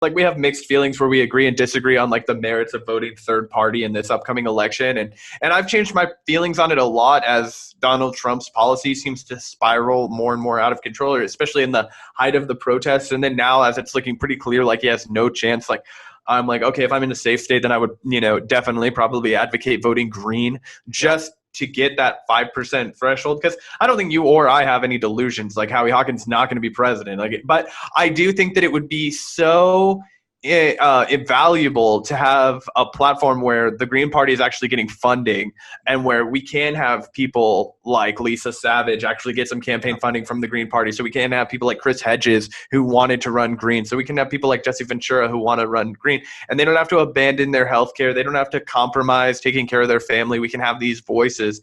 like we have mixed feelings where we agree and disagree on like the merits of voting third party in this upcoming election. And I've changed my feelings on it a lot as Donald Trump's policy seems to spiral more and more out of control, especially in the height of the protests. And then now as it's looking pretty clear, like he has no chance, like I'm like, okay, if I'm in a safe state, then I would, definitely probably advocate voting green just to get that 5% threshold. Because I don't think you or I have any delusions like Howie Hawkins not going to be president. But I do think that it would be so invaluable to have a platform where the Green Party is actually getting funding and where we can have people like Lisa Savage actually get some campaign funding from the Green Party. So we can have people like Chris Hedges who wanted to run green. So we can have people like Jesse Ventura who want to run green, and they don't have to abandon their healthcare. They don't have to compromise taking care of their family. We can have these voices,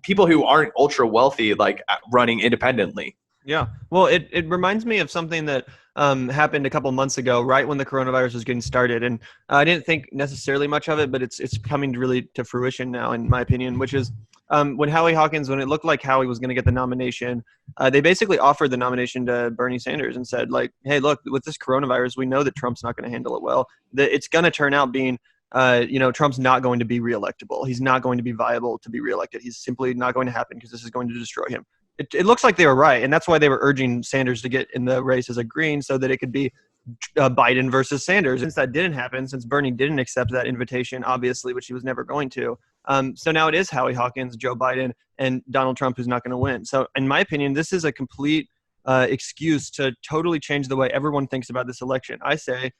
people who aren't ultra wealthy, like running independently. Yeah. Well, it reminds me of something that happened a couple months ago, right when the coronavirus was getting started. And I didn't think necessarily much of it, but it's coming really to fruition now, in my opinion, which is when Howie Hawkins, when it looked like Howie was going to get the nomination, they basically offered the nomination to Bernie Sanders and said, like, hey, look, with this coronavirus, we know that Trump's not going to handle it well. It's going to turn out being Trump's not going to be reelectable. He's not going to be viable to be reelected. He's simply not going to happen because this is going to destroy him. It looks like they were right, and that's why they were urging Sanders to get in the race as a green so that it could be Biden versus Sanders. Since that didn't happen, since Bernie didn't accept that invitation, obviously, which he was never going to, so now it is Howie Hawkins, Joe Biden, and Donald Trump who's not going to win. So in my opinion, this is a complete excuse to totally change the way everyone thinks about this election. I say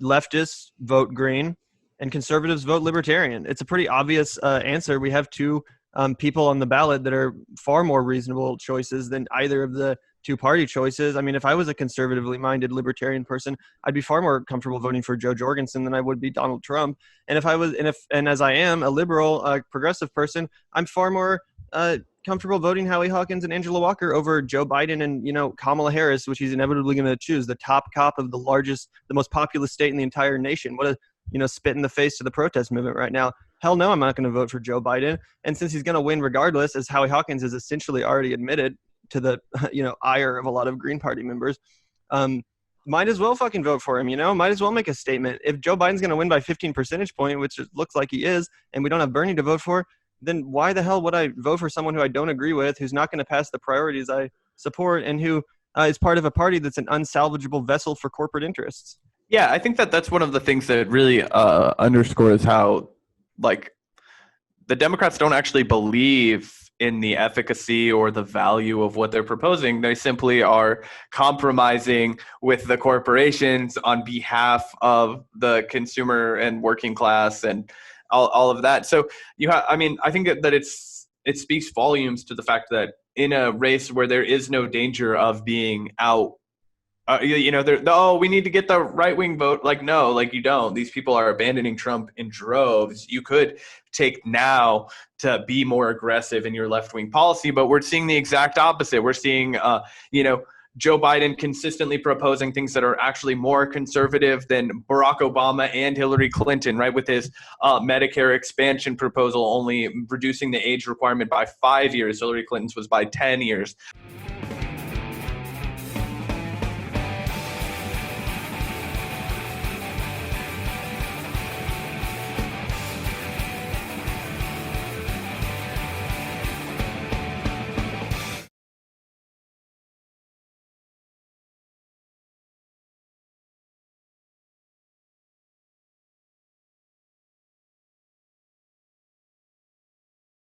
leftists vote green and conservatives vote libertarian. It's a pretty obvious answer. We have two people on the ballot that are far more reasonable choices than either of the two party choices. I mean, if I was a conservatively minded libertarian person, I'd be far more comfortable voting for Joe Jorgensen than I would be Donald Trump. And if I was, and as I am a liberal, progressive person, I'm far more comfortable voting Howie Hawkins and Angela Walker over Joe Biden and, Kamala Harris, which he's inevitably going to choose, the top cop of the most populous state in the entire nation. What a, spit in the face to the protest movement right now. Hell no, I'm not going to vote for Joe Biden. And since he's going to win regardless, as Howie Hawkins has essentially already admitted to the, ire of a lot of Green Party members, might as well fucking vote for him, might as well make a statement. If Joe Biden's going to win by 15 percentage point, which it looks like he is, and we don't have Bernie to vote for, then why the hell would I vote for someone who I don't agree with, who's not going to pass the priorities I support, and who is part of a party that's an unsalvageable vessel for corporate interests? Yeah, I think that's one of the things that really underscores how, like, the Democrats don't actually believe in the efficacy or the value of what they're proposing. They simply are compromising with the corporations on behalf of the consumer and working class and all of that. So I think that it speaks volumes to the fact that in a race where there is no danger of being out, we need to get the right-wing vote. Like, no, like you don't. These people are abandoning Trump in droves. You could take now to be more aggressive in your left-wing policy, but we're seeing the exact opposite. We're seeing, Joe Biden consistently proposing things that are actually more conservative than Barack Obama and Hillary Clinton, right? With his Medicare expansion proposal, only reducing the age requirement by 5 years. Hillary Clinton's was by 10 years.